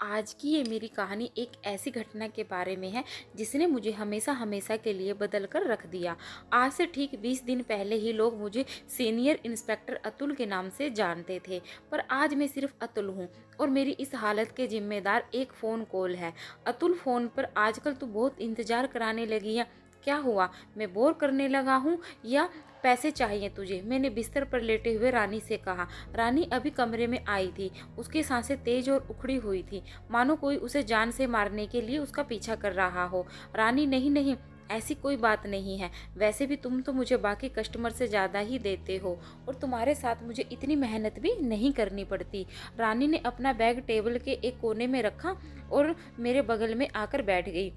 आज की ये मेरी कहानी एक ऐसी घटना के बारे में है जिसने मुझे हमेशा हमेशा के लिए बदल कर रख दिया। आज से ठीक 20 दिन पहले ही लोग मुझे सीनियर इंस्पेक्टर अतुल के नाम से जानते थे, पर आज मैं सिर्फ अतुल हूँ और मेरी इस हालत के जिम्मेदार एक फ़ोन कॉल है। अतुल, फ़ोन पर आजकल तू बहुत इंतज़ार कराने लगी है। क्या हुआ? मैं बोर करने लगा हूँ या पैसे चाहिए तुझे? मैंने बिस्तर पर लेटे हुए रानी से कहा। रानी अभी कमरे में आई थी। उसकी सांसें तेज और उखड़ी हुई थी, मानो कोई उसे जान से मारने के लिए उसका पीछा कर रहा हो। रानी, नहीं नहीं, ऐसी कोई बात नहीं है। वैसे भी तुम तो मुझे बाकी कस्टमर से ज़्यादा ही देते हो और तुम्हारे साथ मुझे इतनी मेहनत भी नहीं करनी पड़ती। रानी ने अपना बैग टेबल के एक कोने में रखा और मेरे बगल में आकर बैठ गई।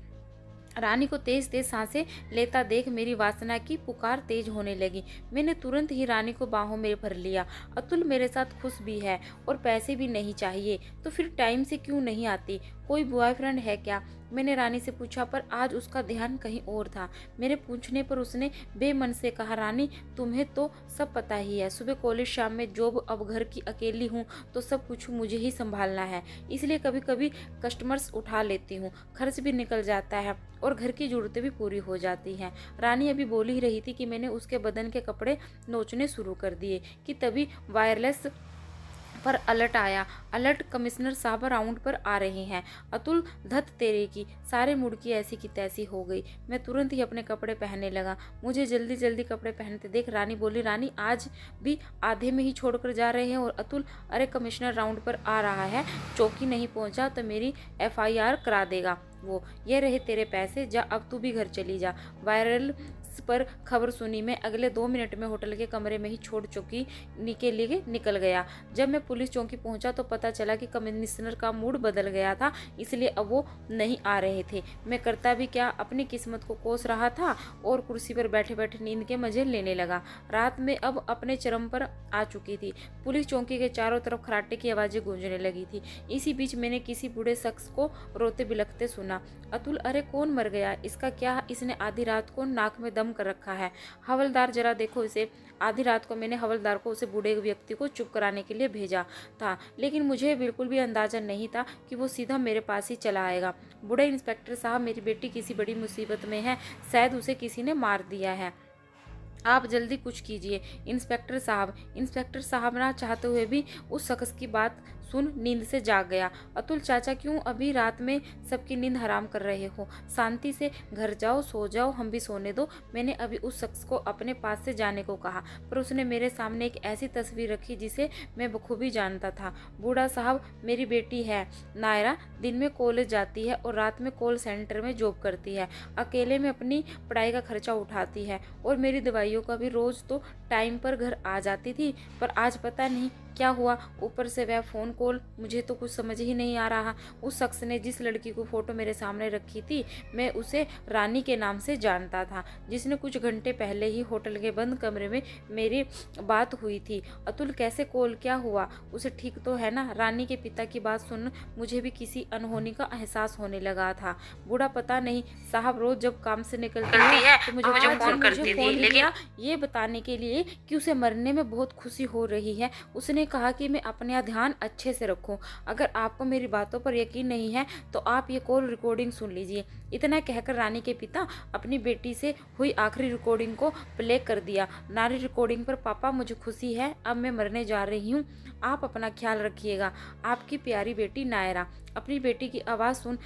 रानी को तेज तेज सांसें लेता देख मेरी वासना की पुकार तेज होने लगी। मैंने तुरंत ही रानी को बाहों में भर लिया। अतुल मेरे साथ खुश भी है और पैसे भी नहीं चाहिए, तो फिर टाइम से क्यों नहीं आती? कोई बॉयफ्रेंड है क्या? मैंने रानी से पूछा, पर आज उसका ध्यान कहीं और था। मेरे पूछने पर उसने बेमन से कहा, रानी तुम्हें तो सब पता ही है, सुबह कॉलेज शाम में जॉब, अब घर की अकेली हूँ तो सब कुछ मुझे ही संभालना है, इसलिए कभी कभी कस्टमर्स उठा लेती हूँ, खर्च भी निकल जाता है और घर की ज़रूरतें भी पूरी हो जाती हैं। रानी अभी बोल ही रही थी कि मैंने उसके बदन के कपड़े नोचने शुरू कर दिए कि तभी वायरलेस पर अलर्ट आया। अलर्ट, कमिश्नर साहब राउंड पर आ रहे हैं। अतुल, धत तेरे की, सारे मूड की ऐसी की तैसी हो गई। मैं तुरंत ही अपने कपड़े पहनने लगा। मुझे जल्दी जल्दी कपड़े पहनते देख रानी बोली, रानी आज भी आधे में ही छोड़कर जा रहे हैं? और अतुल, अरे कमिश्नर राउंड पर आ रहा है, चौकी नहीं पहुंचा तो मेरी FIR करा देगा वो। ये रहे तेरे पैसे, जा अब तू भी घर चली जा। वायरल पर खबर सुनी मैं अगले 2 मिनट में होटल के कमरे में ही छोड़ चौकी के लिए निकल गया। जब मैं पुलिस चौकी पहुंचा तो पता चला कि कमिश्नर का मूड बदल गया था, इसलिए अब वो नहीं आ रहे थे। मैं करता भी क्या, अपनी किस्मत को कोस रहा था और कुर्सी पर बैठे बैठे नींद के मजे लेने लगा। रात में अब अपने चरम पर आ चुकी थी। पुलिस चौकी के चारों तरफ खराटे की आवाज़ें गूंजने लगी थी। इसी बीच मैंने किसी बूढ़े शख्स को रोते बिलखते सुना। अतुल, अरे कौन मर गया? इसका क्या? इसने आधी रात को नाक में दम कर रखा है। हवलदार, जरा देखो इसे। आधी रात को मैंने हवलदार को उसे बूढ़े व्यक्ति को चुप कराने के लिए भेजा था, लेकिन मुझे बिल्कुल भी अंदाजा नहीं था कि वो सीधा मेरे पास ही चला आएगा। बूढ़े इंस्पेक्टर साहब, मेरी बेटी किसी बड़ी मुसीबत में है, शायद उसे किसी ने मार दिया है, आप जल्दी कुछ कीजिए। इंस्पेक्टर साहब। इंस्पेक्टर साहब ना चाहते हुए भी उस शख्स की बात सुन नींद से जाग गया। अतुल चाचा, क्यों अभी रात में सबकी नींद हराम कर रहे हो? शांति से घर जाओ, सो जाओ, हम भी सोने दो। मैंने अभी उस शख्स को अपने पास से जाने को कहा, पर उसने मेरे सामने एक ऐसी तस्वीर रखी जिसे मैं बखूबी जानता था। बूढ़ा साहब, मेरी बेटी है नायरा, दिन में कॉलेज जाती है और रात में कॉल सेंटर में जॉब करती है, अकेले में अपनी पढ़ाई का खर्चा उठाती है और मेरी दवाइयों का भी रोज़ तो टाइम पर घर आ जाती थी, पर आज पता नहीं क्या हुआ। ऊपर से वह फ़ोन कॉल, मुझे तो कुछ समझ ही नहीं आ रहा। उस शख्स ने जिस लड़की को फ़ोटो मेरे सामने रखी थी, मैं उसे रानी के नाम से जानता था, जिसने कुछ घंटे पहले ही होटल के बंद कमरे में मेरी बात हुई थी। अतुल, कैसे कॉल, क्या हुआ? उसे ठीक तो है ना? रानी के पिता की बात सुन मुझे भी किसी अनहोनी का एहसास होने लगा था। बूढ़ा, पता नहीं साहब, रोज़ जब काम से निकलती है तो मुझे फ़ोन करती थी, लेकिन ये बताने के लिए कि उसे मरने में बहुत खुशी हो रही है। उसने कहा कि मैं अपना ध्यान अच्छे से रखूं। अगर आपको मेरी बातों पर यकीन नहीं है तो आप ये कॉल रिकॉर्डिंग सुन लीजिए। इतना कहकर रानी के पिता अपनी बेटी से हुई आखिरी रिकॉर्डिंग को प्ले कर दिया। नारी रिकॉर्डिंग पर, पापा मुझे खुशी है, अब मैं मरने जा रही हूँ, आप अपना ख्याल रखिएगा, आपकी प्यारी बेटी नायरा। अपनी बेटी की आवाज़ सुन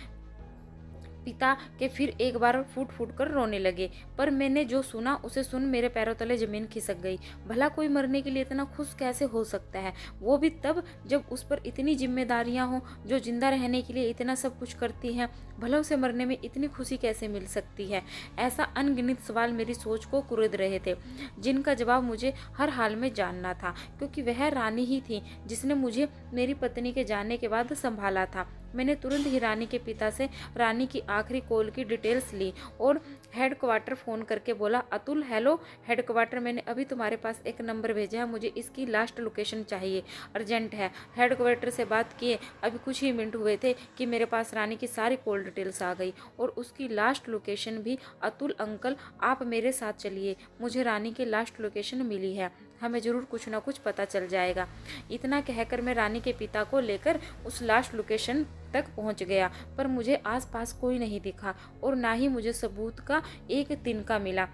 पिता के फिर एक बार फूट फूट कर रोने लगे, पर मैंने जो सुना उसे सुन मेरे पैरों तले जमीन खिसक गई। भला कोई मरने के लिए इतना खुश कैसे हो सकता है, वो भी तब जब उस पर इतनी जिम्मेदारियां हों, जो जिंदा रहने के लिए इतना सब कुछ करती हैं। भला उसे मरने में इतनी खुशी कैसे मिल सकती है? ऐसा अनगिनत सवाल मेरी सोच को कुरेद रहे थे, जिनका जवाब मुझे हर हाल में जानना था, क्योंकि वह रानी ही थी जिसने मुझे मेरी पत्नी के जाने के बाद संभाला था। मैंने तुरंत ही रानी के पिता से रानी की आखिरी कॉल की डिटेल्स ली और हेडक्वार्टर फ़ोन करके बोला, अतुल, हेलो हेडक्वार्टर, मैंने अभी तुम्हारे पास एक नंबर भेजा है, मुझे इसकी लास्ट लोकेशन चाहिए, अर्जेंट है। हेडक्वार्टर से बात किए अभी कुछ ही मिनट हुए थे कि मेरे पास रानी की सारी कॉल डिटेल्स आ गई और उसकी लास्ट लोकेशन भी। अतुल अंकल, आप मेरे साथ चलिए, मुझे रानी की लास्ट लोकेशन मिली है। हमें जरूर कुछ ना कुछ पता चल जाएगा। इतना कहकर मैं रानी के पिता को लेकर उस लास्ट लोकेशन तक पहुंच गया, पर मुझे आसपास कोई नहीं दिखा और ना ही मुझे सबूत का एक तिनका मिला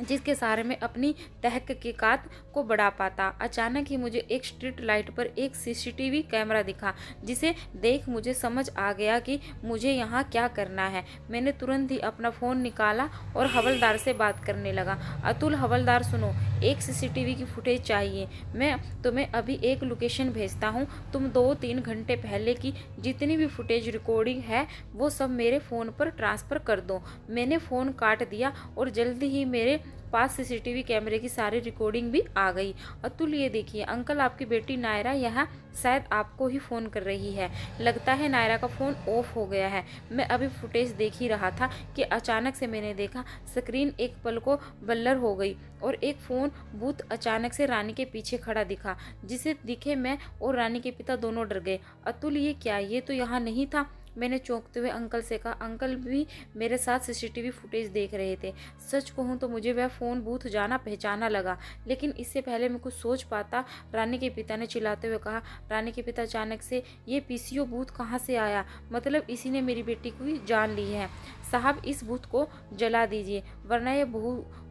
जिसके सहारे में अपनी तहकीकात को बढ़ा पाता। अचानक ही मुझे एक स्ट्रीट लाइट पर एक सीसीटीवी कैमरा दिखा, जिसे देख मुझे समझ आ गया कि मुझे यहाँ क्या करना है। मैंने तुरंत ही अपना फ़ोन निकाला और हवलदार से बात करने लगा। अतुल हवलदार सुनो, एक सीसीटीवी की फुटेज चाहिए। मैं तुम्हें अभी एक लोकेशन भेजता हूँ, तुम 2-3 घंटे पहले की जितनी भी फुटेज रिकॉर्डिंग है वो सब मेरे फ़ोन पर ट्रांसफ़र कर दो। मैंने फ़ोन काट दिया और जल्दी ही मेरे पास सीसीटीवी कैमरे की सारी रिकॉर्डिंग भी आ गई। अतुल ये देखिए, अंकल आपकी बेटी नायरा यहाँ शायद आपको ही फ़ोन कर रही है। लगता है नायरा का फ़ोन ऑफ हो गया है। मैं अभी फुटेज देख ही रहा था कि अचानक से मैंने देखा स्क्रीन एक पल को ब्लर हो गई और एक फ़ोन बूथ अचानक से रानी के पीछे खड़ा दिखा, जिसे दिखे मैं और रानी के पिता दोनों डर गए। अतुल ये क्या, ये तो यहाँ नहीं था। मैंने चौंकते हुए अंकल से कहा। अंकल भी मेरे साथ सीसीटीवी फुटेज देख रहे थे। सच कहूँ तो मुझे वह फ़ोन बूथ जाना पहचाना लगा, लेकिन इससे पहले मैं कुछ सोच पाता रानी के पिता ने चिल्लाते हुए कहा। रानी के पिता अचानक से, ये पीसीओ बूथ कहाँ से आया? मतलब इसी ने मेरी बेटी को जान ली है। साहब इस बूथ को जला दीजिए वरना ये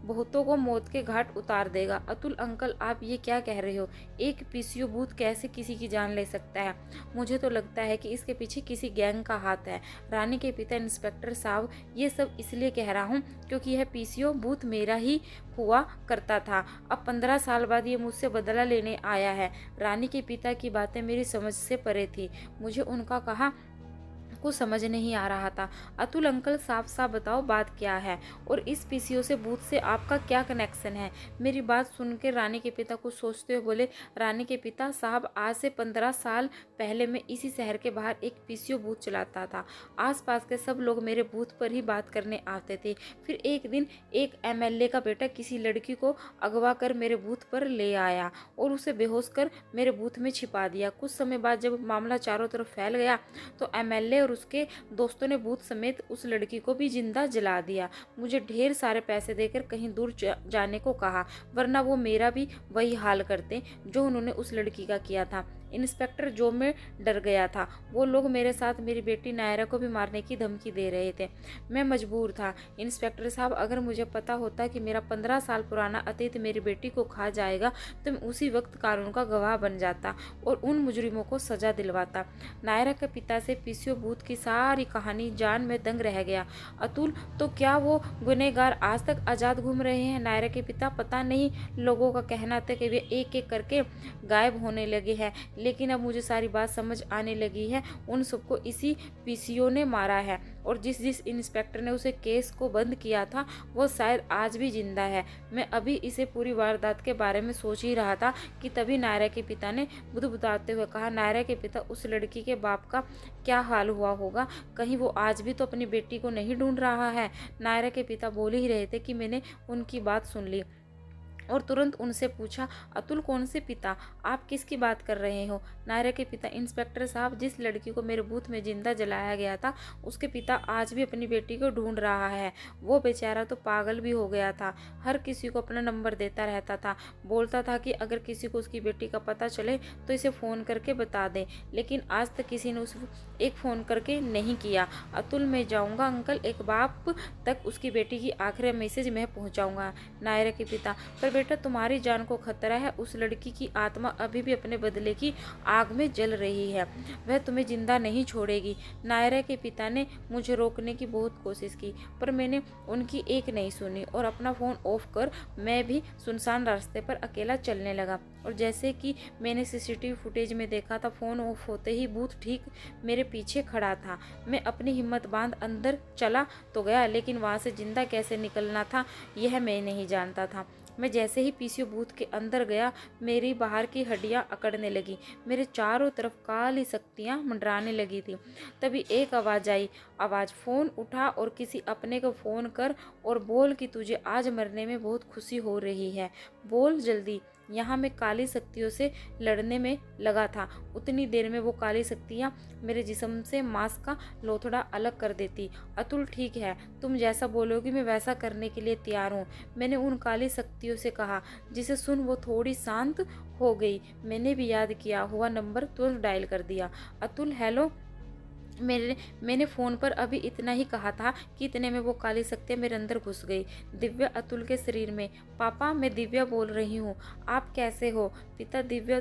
बहुतों को मौत के घाट उतार देगा। अतुल अंकल आप ये क्या कह रहे हो? एक पीसीओ बूथ कैसे किसी की जान ले सकता है? मुझे तो लगता है कि इसके पीछे किसी गैंग का हाथ है। रानी के पिता इंस्पेक्टर साहब, ये सब इसलिए कह रहा हूँ क्योंकि यह पीसीओ बूथ मेरा ही हुआ करता था। अब 15 साल बाद ये मुझसे बदला लेने आया है। रानी के पिता की बातें मेरी समझ से परे थी। मुझे उनका कहा को समझ नहीं आ रहा था। अतुल अंकल साफ साफ बताओ बात क्या है और इस पीसीओ से बूथ से आपका क्या कनेक्शन है? मेरी बात सुनकर रानी के पिता कुछ सोचते हुए बोले। रानी के पिता साहब, आज से 15 साल पहले मैं इसी शहर के बाहर एक पीसीओ बूथ चलाता था। आसपास के सब लोग मेरे बूथ पर ही बात करने आते थे। फिर एक दिन एक एमएलए का बेटा किसी लड़की को अगवा कर मेरे बूथ पर ले आया और उसे बेहोश कर मेरे बूथ में छिपा दिया। कुछ समय बाद जब मामला चारों तरफ फैल गया तो एमएलए और उसके दोस्तों ने बूथ समेत उस लड़की को भी जिंदा जला दिया। मुझे ढेर सारे पैसे देकर कहीं दूर जाने को कहा, वरना वो मेरा भी वही हाल करते जो उन्होंने उस लड़की का किया था। इंस्पेक्टर जो मैं डर गया था। वो लोग मेरे साथ मेरी बेटी नायरा को भी मारने की धमकी दे रहे थे। मैं मजबूर था। इंस्पेक्टर साहब, अगर मुझे पता होता कि मेरा 15 साल पुराना अतीत मेरी बेटी को खा जाएगा तो मैं उसी वक्त कानून का गवाह बन जाता और उन मुजरिमों को सजा दिलवाता। नायरा के पिता से पीसीओ बूथ की सारी कहानी जान में दंग रह गया। अतुल, तो क्या वो गुनहगार आज तक आज़ाद घूम रहे हैं? नायरा के पिता, पता नहीं, लोगों का कहना था कि वे एक एक करके गायब होने लगे हैं, लेकिन अब मुझे सारी बात समझ आने लगी है। उन सबको इसी पीसीओ ने मारा है और जिस इंस्पेक्टर ने उसे केस को बंद किया था वो शायद आज भी जिंदा है। मैं अभी इसे पूरी वारदात के बारे में सोच ही रहा था कि तभी नायरा के पिता ने बुदबुदाते हुए कहा। नायरा के पिता, उस लड़की के बाप का क्या हाल हुआ होगा? कहीं वो आज भी तो अपनी बेटी को नहीं ढूंढ रहा है? नायरा के पिता बोल ही रहे थे कि मैंने उनकी बात सुन ली और तुरंत उनसे पूछा, अतुल कौन से पिता? आप किसकी बात कर रहे हो? नायरा के पिता, इंस्पेक्टर साहब, जिस लड़की को मेरे बूथ में जिंदा जलाया गया था उसके पिता आज भी अपनी बेटी को ढूंढ रहा है। वो बेचारा तो पागल भी हो गया था। हर किसी को अपना नंबर देता रहता था। बोलता था कि अगर किसी को उसकी बेटी का पता चले तो इसे फ़ोन करके बता दें, लेकिन आज तक किसी ने उस एक फ़ोन करके नहीं किया। अतुल, मैं जाऊँगा अंकल, एक बाप तक उसकी बेटी की आखिरी मैसेज मैं पहुँचाऊँगा। नायरा के पिता, पर बेटा तुम्हारी जान को खतरा है। उस लड़की की आत्मा अभी भी अपने बदले की आग में जल रही है, वह तुम्हें जिंदा नहीं छोड़ेगी। नायरा के पिता ने मुझे रोकने की बहुत कोशिश की पर मैंने उनकी एक नहीं सुनी और अपना फ़ोन ऑफ कर मैं भी सुनसान रास्ते पर अकेला चलने लगा। और जैसे कि मैंने सीसीटीवी फुटेज में देखा था, फ़ोन ऑफ होते ही बूथ ठीक मेरे पीछे खड़ा था। मैं अपनी हिम्मत बांध अंदर चला तो गया, लेकिन वहाँ से जिंदा कैसे निकलना था यह मैं नहीं जानता था। मैं जैसे ही पीसीओ बूथ के अंदर गया, मेरी बाहर की हड्डियां अकड़ने लगी। मेरे चारों तरफ काली शक्तियां मंडराने लगी थी। तभी एक आवाज़ आई। आवाज़, फ़ोन उठा और किसी अपने को फ़ोन कर और बोल कि तुझे आज मरने में बहुत खुशी हो रही है। बोल जल्दी। यहाँ मैं काली शक्तियों से लड़ने में लगा था। उतनी देर में वो काली शक्तियाँ मेरे जिस्म से मांस का लोथड़ा अलग कर देती। अतुल ठीक है, तुम जैसा बोलोगी मैं वैसा करने के लिए तैयार हूँ, मैंने उन काली शक्तियों से कहा, जिसे सुन वो थोड़ी शांत हो गई। मैंने भी याद किया हुआ नंबर तुरंत डायल कर दिया। अतुल हेलो। मैंने फ़ोन पर अभी इतना ही कहा था कि इतने में वो काली शक्तियाँ मेरे अंदर घुस गई। दिव्या अतुल के शरीर में। पापा, मैं दिव्या बोल रही हूँ, आप कैसे हो? पिता दिव्या,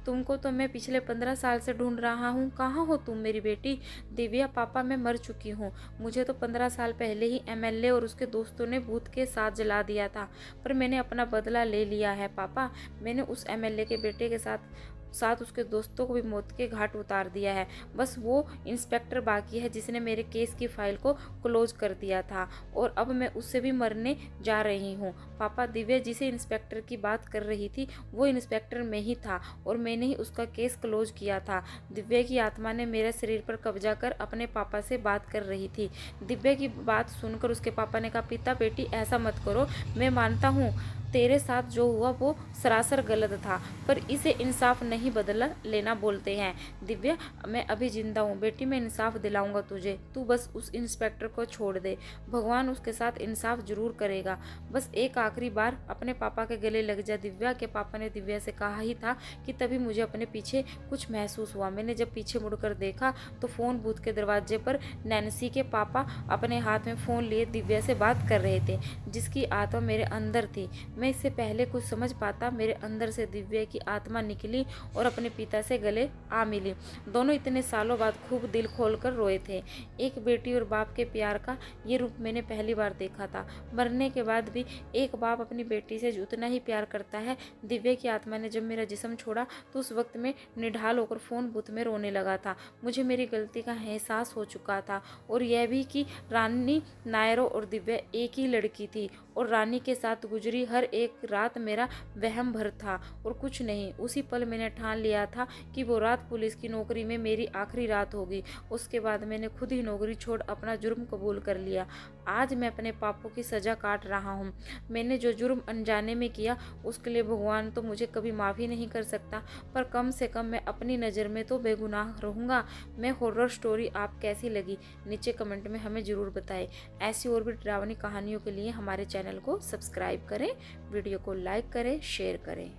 तुमको तो मैं पिछले 15 साल से ढूंढ रहा हूँ, कहाँ हो तुम मेरी बेटी? दिव्या, पापा मैं मर चुकी हूँ, मुझे तो 15 साल पहले ही एमएलए और उसके दोस्तों ने भूत के साथ जला दिया था, पर मैंने अपना बदला ले लिया है पापा। मैंने उस एमएलए के बेटे के साथ उसके दोस्तों को भी मौत के घाट उतार दिया है। बस वो इंस्पेक्टर बाकी है जिसने मेरे केस की फाइल को क्लोज कर दिया था, और अब मैं उससे भी मरने जा रही हूँ। पापा, दिव्या जिसे इंस्पेक्टर की बात कर रही थी वो इंस्पेक्टर में ही था, और मैंने ही उसका केस क्लोज किया था। दिव्या की आत्मा ने मेरे शरीर पर कब्जा कर अपने पापा से बात कर रही थी। दिव्या की बात सुनकर उसके पापा ने कहा, पिता बेटी ऐसा मत करो, मैं मानता हूँ तेरे साथ जो हुआ वो सरासर गलत था, पर इसे इंसाफ नहीं बदला लेना बोलते हैं। दिव्या, मैं अभी जिंदा हूँ बेटी, मैं इंसाफ दिलाऊंगा तुझे, तू बस उस इंस्पेक्टर को छोड़ दे, भगवान उसके साथ इंसाफ जरूर करेगा। बस एक आखिरी बार अपने पापा के गले लग जा। दिव्या के पापा ने दिव्या से कहा ही था कि तभी मुझे अपने पीछे कुछ महसूस हुआ। मैंने जब पीछे मुड़कर देखा तो फ़ोन बूथ के दरवाजे पर नैन्सी के पापा अपने हाथ में फ़ोन लिए दिव्या से बात कर रहे थे, जिसकी आत्मा मेरे अंदर थी। मैं इससे पहले कुछ समझ पाता, मेरे अंदर से दिव्या की आत्मा निकली और अपने पिता से गले आ मिली। दोनों इतने सालों बाद खूब दिल खोलकर रोए थे। एक बेटी और बाप के प्यार का ये रूप मैंने पहली बार देखा था। मरने के बाद भी एक बाप अपनी बेटी से उतना ही प्यार करता है। दिव्या की आत्मा ने जब मेरा जिस्म छोड़ा तो उस वक्त में निढाल होकर फ़ोन बूथ में रोने लगा था। मुझे मेरी गलती का एहसास हो चुका था, और यह भी कि रानी नायरों और दिव्या एक ही लड़की थी, और रानी के साथ गुजरी हर एक रात मेरा वहम भर था और कुछ नहीं। उसी पल मैंने ठान लिया था कि वो रात पुलिस की नौकरी में मेरी आखिरी रात होगी। उसके बाद मैंने खुद ही नौकरी छोड़ अपना जुर्म कबूल कर लिया। आज मैं अपने पापों की सज़ा काट रहा हूँ। मैंने जो जुर्म अनजाने में किया उसके लिए भगवान तो मुझे कभी माफ़ी नहीं कर सकता, पर कम से कम मैं अपनी नज़र में तो बेगुनाह रहूँगा। मैं हॉरर स्टोरी आप कैसी लगी नीचे कमेंट में हमें ज़रूर बताएं। ऐसी और भी डरावनी कहानियों के लिए हमारे चैनल को सब्सक्राइब करें, वीडियो को लाइक करें, शेयर करें।